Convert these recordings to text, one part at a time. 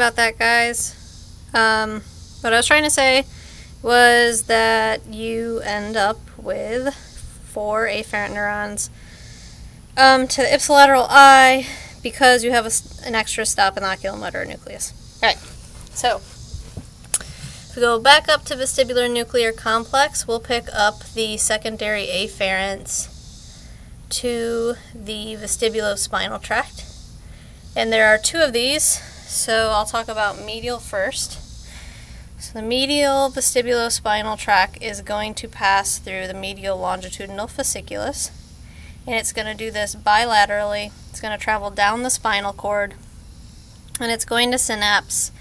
about that, guys. What I was trying to say was that you end up with 4 afferent neurons to the ipsilateral eye because you have an extra stop in the oculomotor nucleus. Alright, so if we go back up to vestibular nuclear complex, we'll pick up the secondary afferents to the vestibulospinal tract. And there are 2 of these, so I'll talk about medial first. So the medial vestibulospinal tract is going to pass through the medial longitudinal fasciculus, and it's going to do this bilaterally. It's going to travel down the spinal cord, and it's going to synapse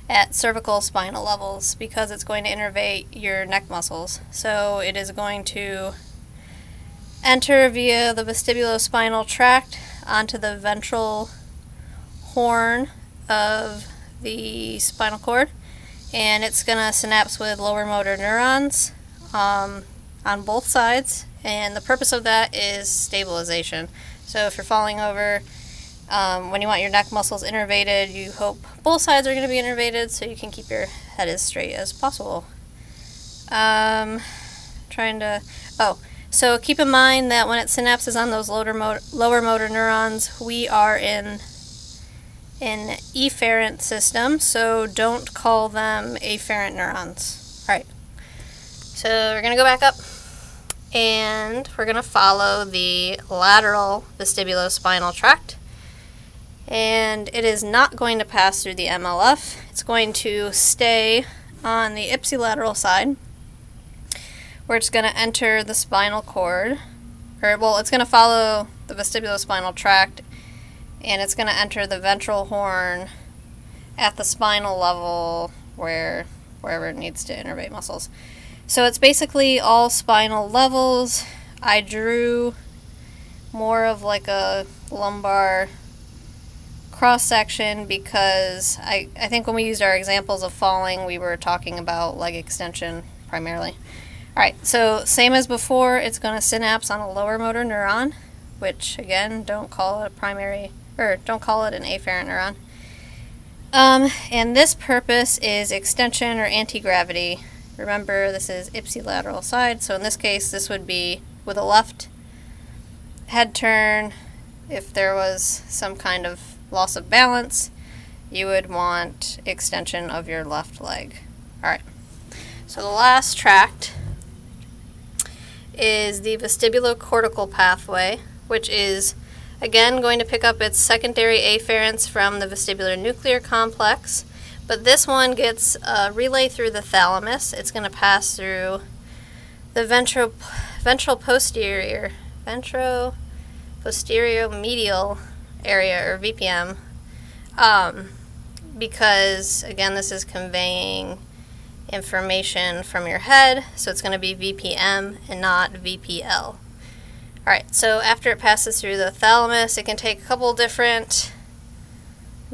at cervical spinal levels because it's going to innervate your neck muscles. So it is going to enter via the vestibulospinal tract onto the ventral horn of the spinal cord, and it's going to synapse with lower motor neurons on both sides, and the purpose of that is stabilization. So if you're falling over, when you want your neck muscles innervated, you hope both sides are going to be innervated so you can keep your head as straight as possible. So keep in mind that when it synapses on those lower motor neurons, we are in an efferent system, so don't call them afferent neurons. Alright, so we're going to go back up, and we're going to follow the lateral vestibulospinal tract, and it is not going to pass through the MLF. It's going to stay on the ipsilateral side, where it's going to enter the spinal cord, it's going to follow the vestibulospinal tract, and it's going to enter the ventral horn at the spinal level wherever it needs to innervate muscles. So it's basically all spinal levels. I drew more of like a lumbar cross-section because I think when we used our examples of falling, we were talking about leg extension primarily. Alright, so same as before, it's going to synapse on a lower motor neuron, which again, don't call it an afferent neuron. And this purpose is extension or anti-gravity. Remember, this is ipsilateral side, so in this case, this would be with a left head turn. If there was some kind of loss of balance, you would want extension of your left leg. Alright, so the last tract is the vestibulocortical pathway, which is again going to pick up its secondary afferents from the vestibular nuclear complex, but this one gets a relay through the thalamus. It's going to pass through the ventral posterior medial area, or VPM, because again this is conveying information from your head, so it's going to be VPM and not VPL. Alright, so after it passes through the thalamus, it can take a couple different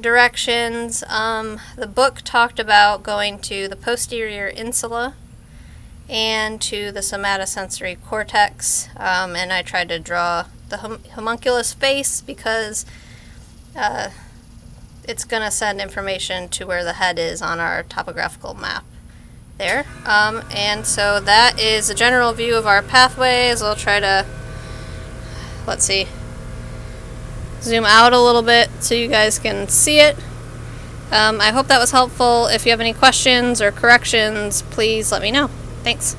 directions. The book talked about going to the posterior insula and to the somatosensory cortex, and I tried to draw the homunculus face because it's going to send information to where the head is on our topographical map there. And so that is a general view of our pathways. I'll try to zoom out a little bit so you guys can see it. I hope that was helpful. If you have any questions or corrections, please let me know. Thanks.